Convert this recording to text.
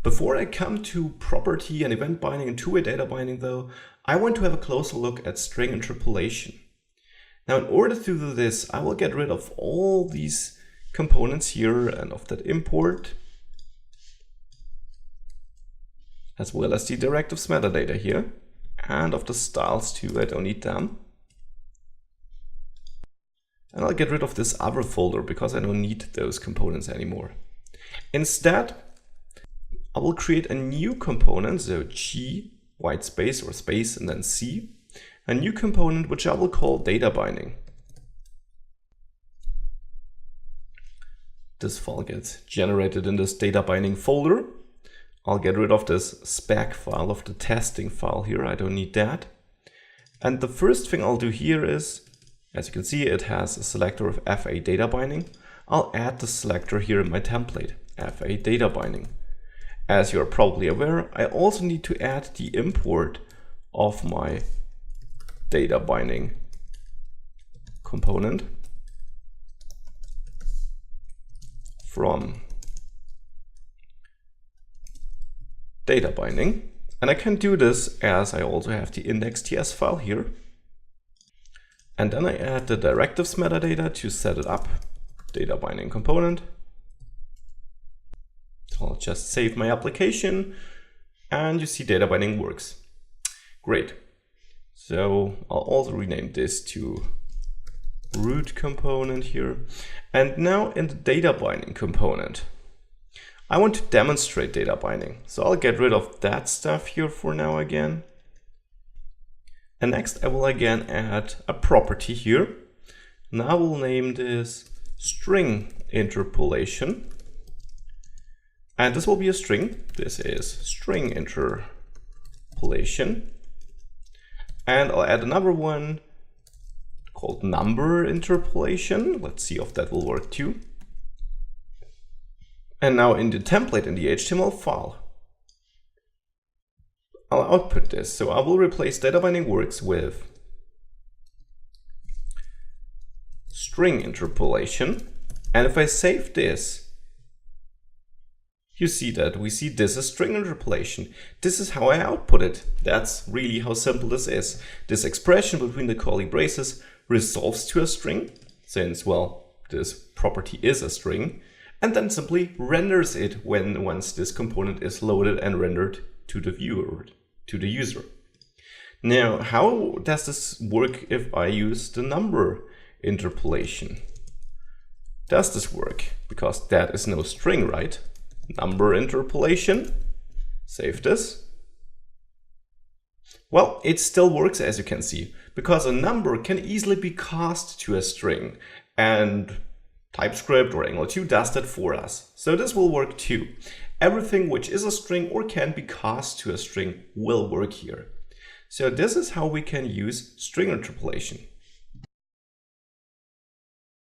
Before I come to property and event binding and two-way data binding though, I want to have a closer look at string interpolation. Now in order to do this, I will get rid of all these components here and of that import, as well as the directives metadata here, and of the styles too, I don't need them. And I'll get rid of this other folder because I don't need those components anymore. Instead, I will create a new component, so G, white space or space and then C, a new component which I will call data binding. This file gets generated in this data binding folder. I'll get rid of this spec file of the testing file here, I don't need that. And the first thing I'll do here is, as you can see, it has a selector of FA data binding. I'll add the selector here in my template, FA data binding. As you're probably aware, I also need to add the import of my data binding component from data binding. And I can do this as I also have the index.ts file here. And then I add the directives metadata to set it up, data binding component. So I'll just save my application and you see data binding works. Great. So I'll also rename this to root component here. And now in the data binding component, I want to demonstrate data binding. So I'll get rid of that stuff here for now again. And next I will again add a property here. And I will name this String Interpolation. And this will be a string. This is String Interpolation. And I'll add another one called Number Interpolation. Let's see if that will work too. And now in the template in the HTML file, I'll output this. So I will replace data binding works with String Interpolation. And if I save this, you see that we see this is string interpolation. This is how I output it. That's really how simple this is. This expression between the curly braces resolves to a string, since, well, this property is a string, and then simply renders it once this component is loaded and rendered to the viewer, to the user. Now, how does this work if I use the number interpolation? Does this work? Because that is no string, right? Number interpolation, save this. Well, it still works as you can see, because a number can easily be cast to a string, and TypeScript or Angular 2 does that for us. So this will work too. Everything which is a string or can be cast to a string will work here. So this is how we can use string interpolation.